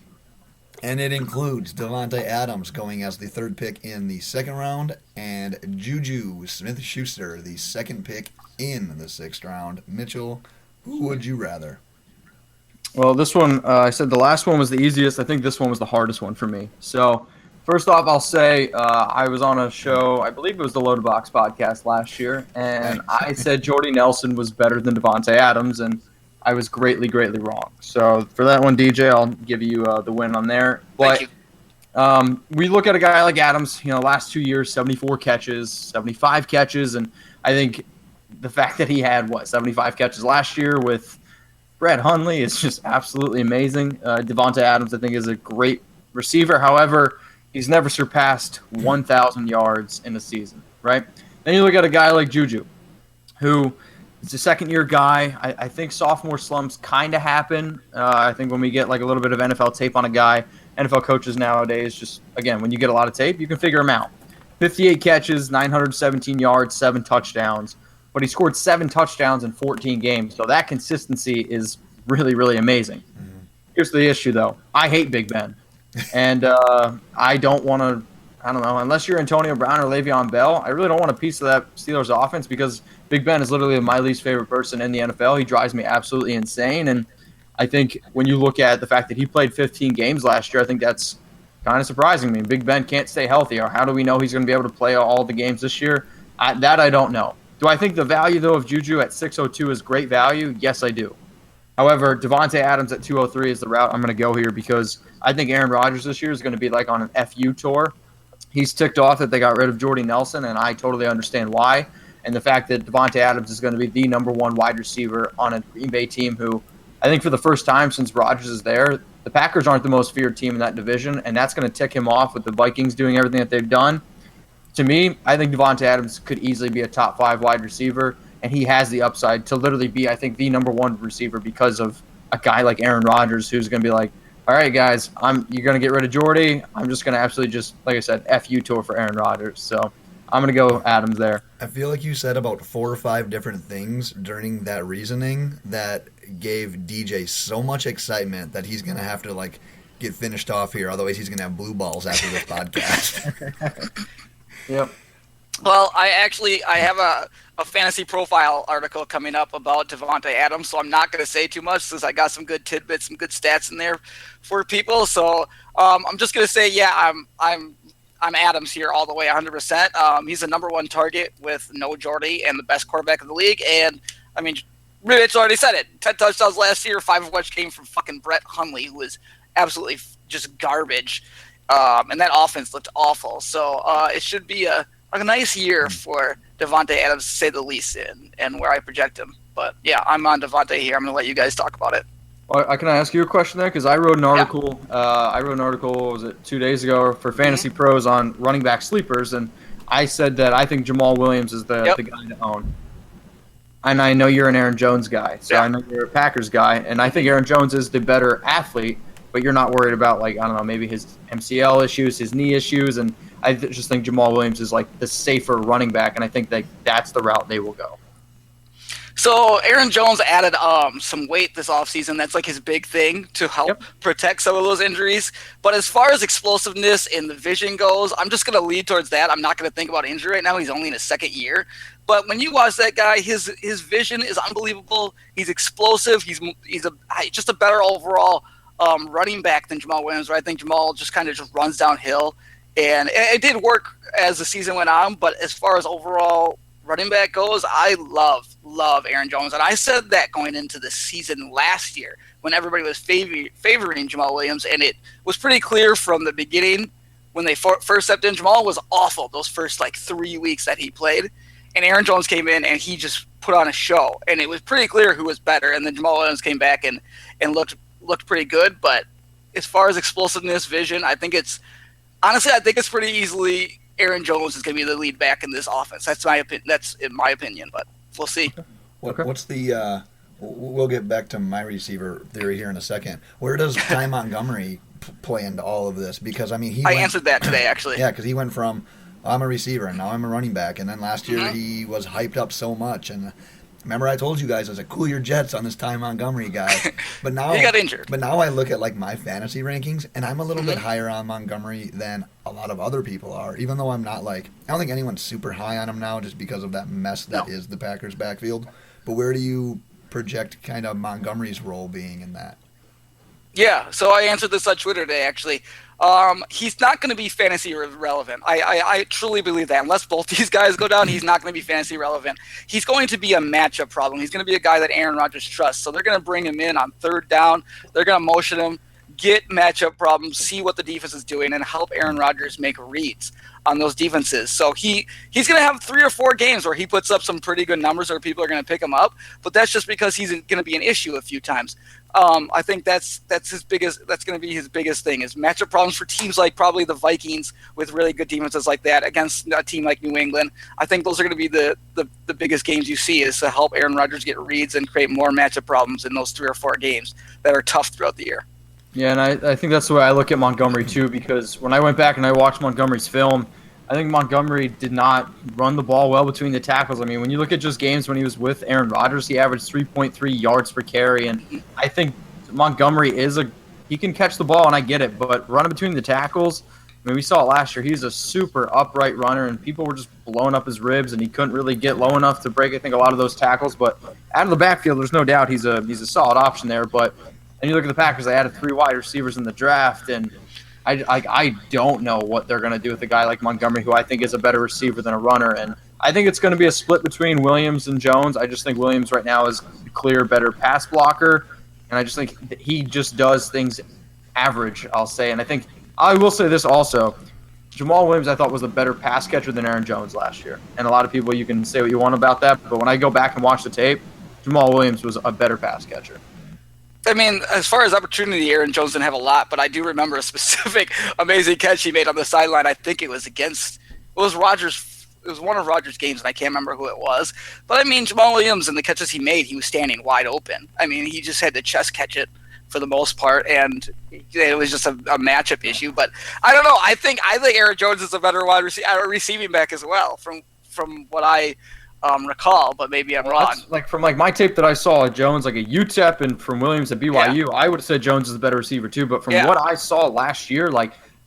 And it includes Davante Adams going as the third pick in the second round, and Juju Smith-Schuster, the second pick in the sixth round. Mitchell, who would you rather? Well, this one, I said the last one was the easiest. I think this one was the hardest one for me. So, first off, I'll say I was on a show, I believe it was the Loaded Box podcast last year, and I said Jordy Nelson was better than Davante Adams, and I was greatly, greatly wrong. So, for that one, DJ, I'll give you the win on there. But, Thank you. We look at a guy like Adams, last 2 years, 74 catches, 75 catches, and I think the fact that he had, 75 catches last year with Brett Hundley is just absolutely amazing. Davante Adams, I think, is a great receiver. However, he's never surpassed 1,000 yards in a season, right? Then you look at a guy like Juju, who is a second-year guy. I think sophomore slumps kind of happen. I think when we get like a little bit of NFL tape on a guy, NFL coaches nowadays just, again, when you get a lot of tape, you can figure him out. 58 catches, 917 yards, 7 touchdowns. But he scored 7 touchdowns in 14 games. So that consistency is really, really amazing. Mm-hmm. Here's the issue, though. I hate Big Ben. And I don't want to, I don't know, unless you're Antonio Brown or Le'Veon Bell, I really don't want a piece of that Steelers offense because Big Ben is literally my least favorite person in the NFL. He drives me absolutely insane. And I think when you look at the fact that he played 15 games last year, I think that's kind of surprising me. Big Ben can't stay healthy. Or how do we know he's going to be able to play all the games this year? That I don't know. Do I think the value, though, of Juju at 602 is great value? Yes, I do. However, Davante Adams at 203 is the route I'm going to go here because I think Aaron Rodgers this year is going to be like on an FU tour. He's ticked off that they got rid of Jordy Nelson, and I totally understand why. And the fact that Davante Adams is going to be the number one wide receiver on a Green Bay team who, I think for the first time since Rodgers is there, the Packers aren't the most feared team in that division, and that's going to tick him off with the Vikings doing everything that they've done. To me, I think Davante Adams could easily be a top 5 wide receiver, and he has the upside to literally be, I think, the number one receiver because of a guy like Aaron Rodgers who's going to be like, all right, guys, you're going to get rid of Jordy. I'm just going to absolutely just, like I said, FU tour for Aaron Rodgers. So I'm going to go Adams there. I feel like you said about 4 or 5 different things during that reasoning that gave DJ so much excitement that he's going to have to, get finished off here. Otherwise, he's going to have blue balls after this podcast. Yep. Well, I have a fantasy profile article coming up about Davante Adams, so I'm not going to say too much since I got some good tidbits, some good stats in there for people. So I'm just going to say, yeah, I'm Adams here all the way, 100%. He's the number one target with no Jordy and the best quarterback in the league. And I mean, Rich already said it: 10 touchdowns last year, 5 of which came from fucking Brett Hundley, who was absolutely just garbage. And that offense looked awful. So it should be a nice year for Davante Adams, to say the least, and where I project him. But, yeah, I'm on Davante here. I'm going to let you guys talk about it. Well, can I ask you a question there? Because I wrote an article, was it 2 days ago, for Fantasy Pros on running back sleepers, and I said that I think Jamal Williams is the guy to own. And I know you're an Aaron Jones guy, so I know you're a Packers guy, and I think Aaron Jones is the better athlete, but you're not worried about, maybe his MCL issues, his knee issues, and I just think Jamal Williams is the safer running back, and I think that's the route they will go. So Aaron Jones added some weight this offseason. That's his big thing to help protect some of those injuries. But as far as explosiveness and the vision goes, I'm just going to lead towards that. I'm not going to think about injury right now. He's only in his second year. But when you watch that guy, his vision is unbelievable. He's explosive. He's just a better overall running back than Jamal Williams. Right? I think Jamal just kind of runs downhill. And it did work as the season went on, but as far as overall running back goes, I love Aaron Jones. And I said that going into the season last year when everybody was favoring Jamal Williams, and it was pretty clear from the beginning when they first stepped in. Jamal was awful those first 3 weeks that he played, and Aaron Jones came in and he just put on a show, and it was pretty clear who was better. And then Jamal Williams came back and looked pretty good. But as far as explosiveness, vision, I think it's pretty easily Aaron Jones is going to be the lead back in this offense. That's my opinion. That's in my opinion, but we'll see. What's the? We'll get back to my receiver theory here in a second. Where does Ty Montgomery play into all of this? Because I answered that today actually. Yeah, because he went from I'm a receiver and now I'm a running back, and then last year he was hyped up so much. And remember, I told you guys I was like, cool your jets on this Ty Montgomery guy. But now he got injured. But now I look at my fantasy rankings, and I'm a little bit higher on Montgomery than a lot of other people are. Even though I'm not I don't think anyone's super high on him now, just because of that mess that is the Packers' backfield. But where do you project kind of Montgomery's role being in that? Yeah, so I answered this on Twitter today, actually. He's not going to be fantasy relevant. I truly believe that. Unless both these guys go down, he's not going to be fantasy relevant. He's going to be a matchup problem. He's going to be a guy that Aaron Rodgers trusts. So they're going to bring him in on third down. They're going to motion him, get matchup problems, see what the defense is doing, and help Aaron Rodgers make reads on those defenses. So he's going to have 3 or 4 games where he puts up some pretty good numbers or people are going to pick him up, but that's just because he's going to be an issue a few times. I think that's going to be his biggest thing is matchup problems for teams like probably the Vikings with really good defenses like that against a team like New England. I think those are going to be the biggest games you see is to help Aaron Rodgers get reads and create more matchup problems in those 3 or 4 games that are tough throughout the year. Yeah, and I think that's the way I look at Montgomery too, because when I went back and I watched Montgomery's film, I think Montgomery did not run the ball well between the tackles. I mean, when you look at just games when he was with Aaron Rodgers, he averaged 3.3 yards per carry, and I think Montgomery he can catch the ball, and I get it, but running between the tackles, I mean, we saw it last year. He's a super upright runner, and people were just blowing up his ribs, and he couldn't really get low enough to break, I think, a lot of those tackles. But out of the backfield, there's no doubt he's a solid option there. But and you look at the Packers, they added 3 wide receivers in the draft, and I don't know what they're going to do with a guy like Montgomery, who I think is a better receiver than a runner. And I think it's going to be a split between Williams and Jones. I just think Williams right now is a clear, better pass blocker, and I just think that he just does things average, I'll say. And I think I will say this also. Jamal Williams, I thought, was a better pass catcher than Aaron Jones last year. And a lot of people, you can say what you want about that, but when I go back and watch the tape, Jamal Williams was a better pass catcher. I mean, as far as opportunity, Aaron Jones didn't have a lot, but I do remember a specific amazing catch he made on the sideline. I think it was Rodgers. It was one of Rodgers' games, and I can't remember who it was. But, I mean, Jamal Williams and the catches he made, he was standing wide open. I mean, he just had to chest catch it for the most part, and it was just a matchup issue. But I don't know. I think Aaron Jones is a better receiving back as well from what I recall, but maybe I'm wrong. From my tape that I saw, Jones like a UTEP, and from Williams at BYU, I would have said Jones is a better receiver too. But from what I saw last year,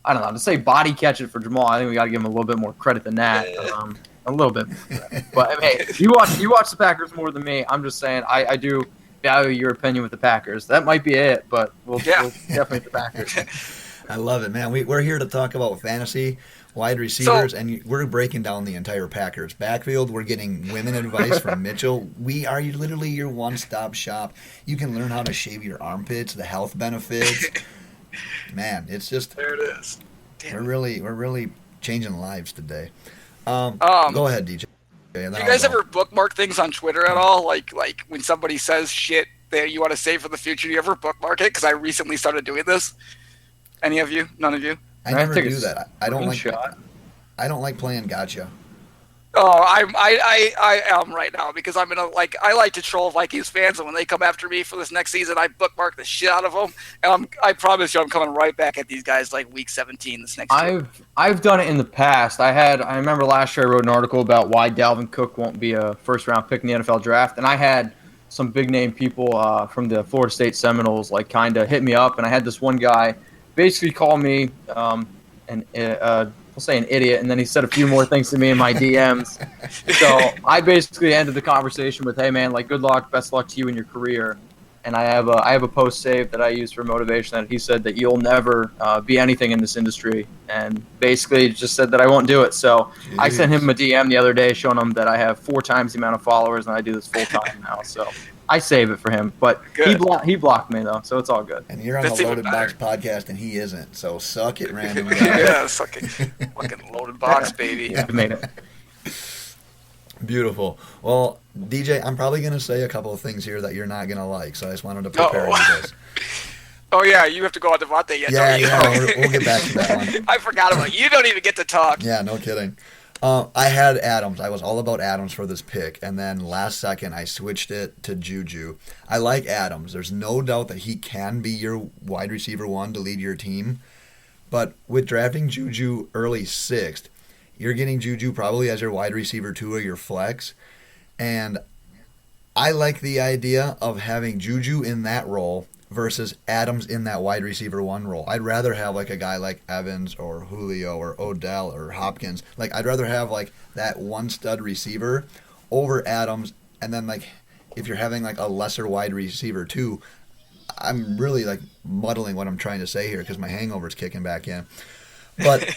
I don't know, to say body catch it for Jamal, I think we got to give him a little bit more credit than that. A little bit more credit. But hey, you watch the Packers more than me. I'm just saying I do value your opinion with the Packers. That might be it, but we'll definitely the Packers. I love it, man. We're here to talk about fantasy, wide receivers, and we're breaking down the entire Packers backfield. We're getting women advice from Mitchell. We are literally your one-stop shop. You can learn how to shave your armpits, the health benefits. Man, it's just there it is. We're really changing lives today. Go ahead, DJ. Do you guys ever bookmark things on Twitter at all? Like when somebody says shit that you want to save for the future, do you ever bookmark it? Because I recently started doing this. Any of you? None of you? I never do that. I don't like playing gotcha. Oh, I am right now because I'm in I like to troll Vikings fans, and when they come after me for this next season, I bookmark the shit out of them, and I promise you I'm coming right back at these guys week 17 this next year. I've done it in the past. I remember last year I wrote an article about why Dalvin Cook won't be a first round pick in the NFL draft, and I had some big name people from the Florida State Seminoles kind of hit me up, and I had this one guy basically call me we'll say an idiot, and then he said a few more things to me in my DMs. So I basically ended the conversation with, hey, man, good luck, best luck to you in your career. and I have a post saved that I use for motivation that he said that you'll never be anything in this industry, and basically just said that I won't do it. So Jeez. I sent him a DM the other day showing him that I have 4 times the amount of followers and I do this full time now. So I save it for him, but he blocked me though, so it's all good. And you're on That's the Loaded even Box better. podcast, and he isn't. So suck it, random guy. Yeah, fucking loaded box, baby. Yeah, I made it. Beautiful. Well, DJ, I'm probably going to say a couple of things here that you're not going to like, so I just wanted to prepare you this. Oh yeah, you have to go on Davante yet, Yeah, don't you? yeah, we'll get back to that one. I forgot about it. You don't even get to talk. Yeah, no kidding. I had Adams. I was all about Adams for this pick, and then last second I switched it to Juju. I like Adams. There's no doubt that he can be your wide receiver 1 to lead your team, but with drafting Juju early 6th, you're getting Juju probably as your wide receiver 2 or your flex, and I like the idea of having Juju in that role versus Adams in that wide receiver 1 role. I'd rather have like a guy like Evans or Julio or Odell or Hopkins. Like I'd rather have like that one stud receiver over Adams, and then like if you're having like a lesser wide receiver 2, I'm really like muddling what I'm trying to say here because my hangover's kicking back in. But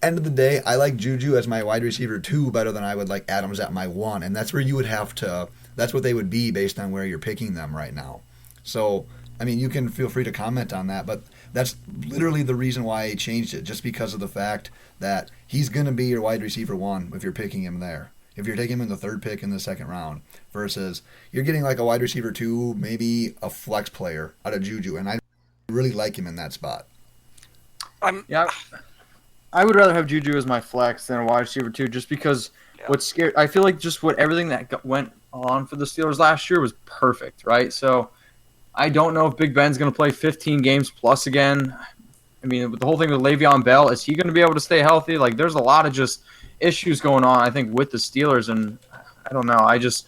end of the day, I like Juju as my wide receiver 2 better than I would like Adams at my 1, and that's where you would have to. That's what they would be based on where you're picking them right now. So, I mean, you can feel free to comment on that, but that's literally the reason why I changed it, just because of the fact that he's going to be your wide receiver 1 if you're picking him there. If you're taking him in the 3rd pick in the 2nd round, versus you're getting like a wide receiver 2, maybe a flex player out of Juju, and I really like him in that spot. Yeah, I would rather have Juju as my flex than a wide receiver 2, just because what's scary. I feel like just everything that went on for the Steelers last year was perfect, right? So I don't know if Big Ben's going to play 15 games plus again. I mean, with the whole thing with Le'Veon Bell, is he going to be able to stay healthy? Like, there's a lot of just issues going on, I think, with the Steelers, and I don't know. I just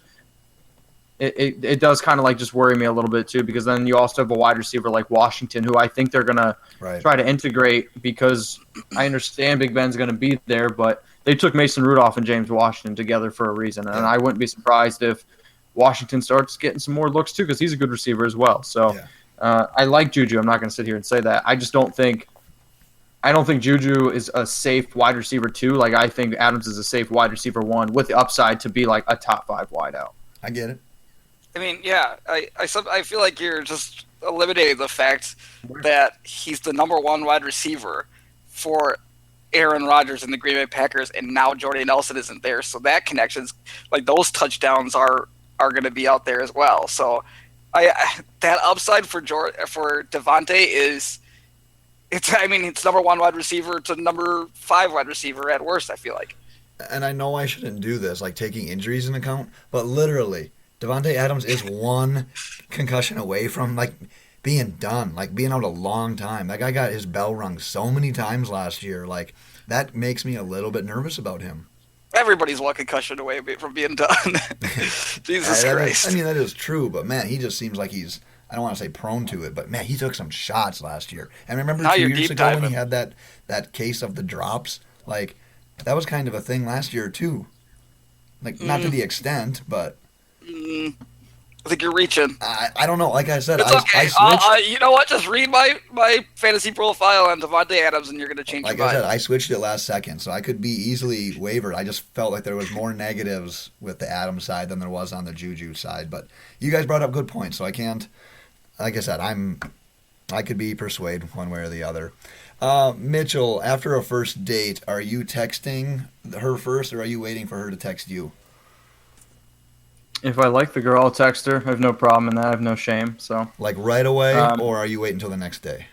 it does kind of like just worry me a little bit too, because then you also have a wide receiver like Washington, who I think they're going to try to integrate, because I understand Big Ben's going to be there, but they took Mason Rudolph and James Washington together for a reason, and I wouldn't be surprised if Washington starts getting some more looks too, because he's a good receiver as well. So I like Juju. I'm not going to sit here and say that. I just don't think Juju is a safe wide receiver 2. Like, I think Adams is a safe wide receiver 1 with the upside to be like a top 5 wideout. I get it. I mean, yeah, I feel like you're just eliminating the fact that he's the number 1 wide receiver for Aaron Rodgers and the Green Bay Packers, and now Jordy Nelson isn't there. So that connection's, like, those touchdowns are going to be out there as well. So that upside for Davante is, it's number 1 wide receiver to number 5 wide receiver at worst, I feel like. And I know I shouldn't do this, like taking injuries into account, but literally, Davante Adams is 1 concussion away from like being done, like being out a long time. That guy got his bell rung so many times last year. Like, that makes me a little bit nervous about him. Everybody's 1 concussion away from being done. Jesus Christ. That is true, but man, he just seems like he's, I don't want to say prone to it, but man, he took some shots last year. And remember now 2 years ago when he had that case of the drops? Like, that was kind of a thing last year too. Like, not to the extent, but I think you're reaching. I don't know. Like I said, it's okay. I switched. You know what? Just read my fantasy profile on Davante Adams, and you're going to change your mind. Like I said, I switched it last second, so I could be easily wavered. I just felt like there was more negatives with the Adams side than there was on the Juju side. But you guys brought up good points, so I can't. Like I said, I could be persuaded one way or the other. Mitchell, after a first date, are you texting her first, or are you waiting for her to text you? If I like the girl, I'll text her. I have no problem in that. I have no shame. So, like right away, or are you waiting until the next day?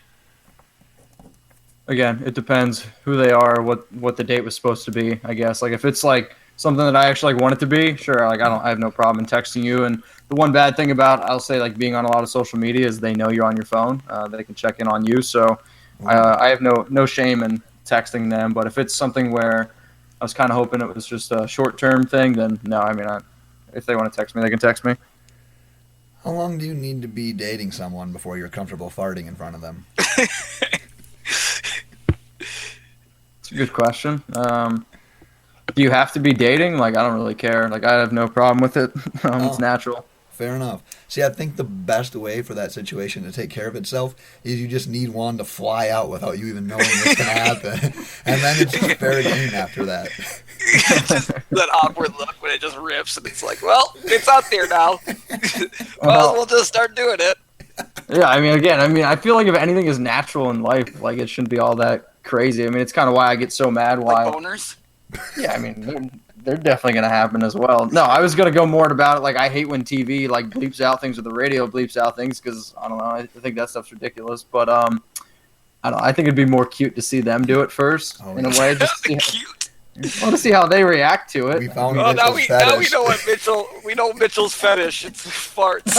Again, it depends who they are, what the date was supposed to be, I guess. Like, if it's like something that I actually want it to be, sure. Like, I have no problem in texting you. And the one bad thing about, I'll say, like, being on a lot of social media is they know you're on your phone. They can check in on you. So I have no shame in texting them. But if it's something where I was kind of hoping it was just a short-term thing, then no. I mean, if they want to text me, they can text me. How long do you need to be dating someone before you're comfortable farting in front of them? It's a good question. Do you have to be dating? Like, I don't really care. Like, I have no problem with it. It's natural. Fair enough. See, I think the best way for that situation to take care of itself is you just need one to fly out without you even knowing what's going to happen. And then it's just fair game after that. Just that awkward look when it just rips and it's like, well, it's out there now. Well, we'll just start doing it. Yeah, I feel like if anything is natural in life, like it shouldn't be all that crazy. I mean, it's kind of why I get so mad. Why? Like boners? Yeah, I mean, they're definitely going to happen as well. No, I was going to go more about it. Like, I hate when TV, like, bleeps out things or the radio bleeps out things because, I don't know, I think that stuff's ridiculous. But, I don't know, I think it'd be more cute to see them do it first, in a way. Just Cute. To see how they react to it. We found now we know what we know Mitchell's fetish. It's farts.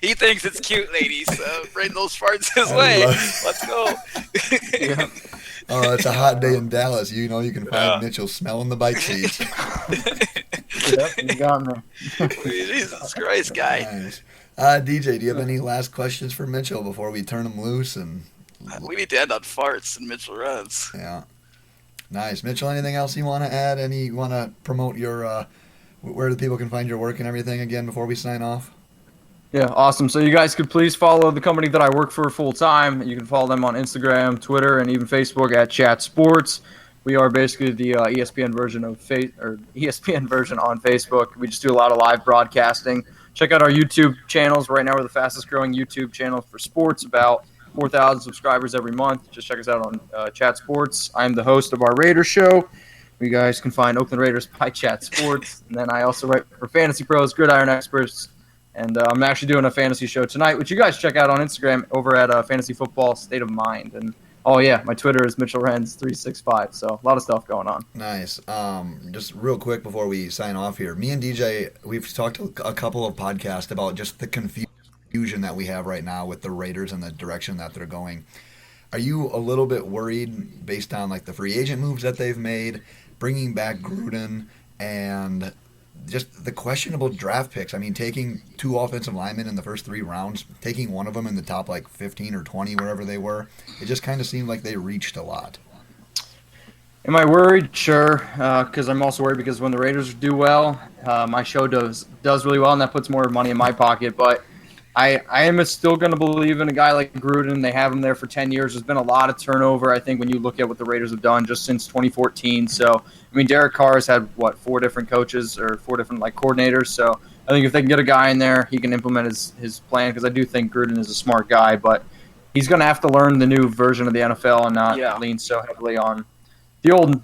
He thinks it's cute, ladies. Bring those farts his way. Let's go. Yeah. Oh, it's a hot day in Dallas. You know you can find Mitchell smelling the bike seats. Yep, you got me. Jesus Christ, guy. Nice. DJ, do you have any last questions for Mitchell before we turn him loose? And we need to end on farts and Mitchell Renz. Yeah. Nice. Mitchell, anything else you want to add? You want to promote your, where the people can find your work and everything again before we sign off? Yeah, awesome. So you guys could please follow the company that I work for full time. You can follow them on Instagram, Twitter, and even Facebook at Chat Sports. We are basically the ESPN version of ESPN version on Facebook. We just do a lot of live broadcasting. Check out our YouTube channels. Right now, we're the fastest growing YouTube channel for sports. About 4,000 subscribers every month. Just check us out on Chat Sports. I'm the host of our Raiders show. You guys can find Oakland Raiders by Chat Sports. And then I also write for Fantasy Pros, Gridiron Experts. And I'm actually doing a fantasy show tonight, which you guys check out on Instagram over at Fantasy Football State of Mind. And, oh, yeah, my Twitter is Mitchell Renz 365. So a lot of stuff going on. Nice. Just real quick before we sign off here, me and DJ, we've talked a couple of podcasts about just the confusion that we have right now with the Raiders and the direction that they're going. Are you a little bit worried based on like the free agent moves that they've made, bringing back Gruden, and just the questionable draft picks? I mean, taking 2 offensive linemen in the first 3 rounds, taking one of them in the top like 15 or 20, wherever they were, it just kind of seemed like they reached a lot. Am I worried? Sure, because I'm also worried because when the Raiders do well, my show does really well, and that puts more money in my pocket. But I am still going to believe in a guy like Gruden. They have him there for 10 years. There's been a lot of turnover, I think, when you look at what the Raiders have done just since 2014. So, I mean, Derek Carr has had, 4 different coaches or 4 different coordinators. So I think if they can get a guy in there, he can implement his plan, because I do think Gruden is a smart guy. But he's going to have to learn the new version of the NFL and not lean so heavily on the old,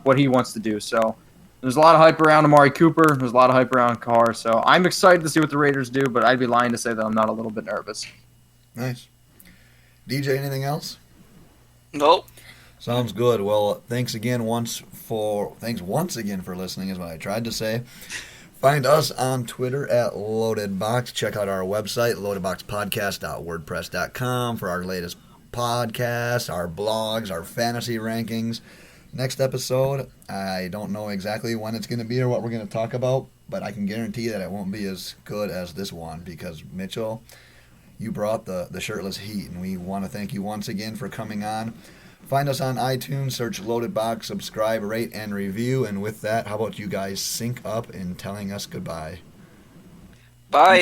what he wants to do. So there's a lot of hype around Amari Cooper. There's a lot of hype around Carr. So I'm excited to see what the Raiders do, but I'd be lying to say that I'm not a little bit nervous. Nice. DJ, anything else? Nope. Sounds good. Well, thanks once again for listening is what I tried to say. Find us on Twitter at LoadedBox. Check out our website, loadedboxpodcast.wordpress.com, for our latest podcasts, our blogs, our fantasy rankings. Next episode, I don't know exactly when it's going to be or what we're going to talk about, but I can guarantee that it won't be as good as this one, because, Mitchell, you brought the shirtless heat, and we want to thank you once again for coming on. Find us on iTunes, search Loaded Box, subscribe, rate, and review. And with that, how about you guys sync up in telling us goodbye? Bye.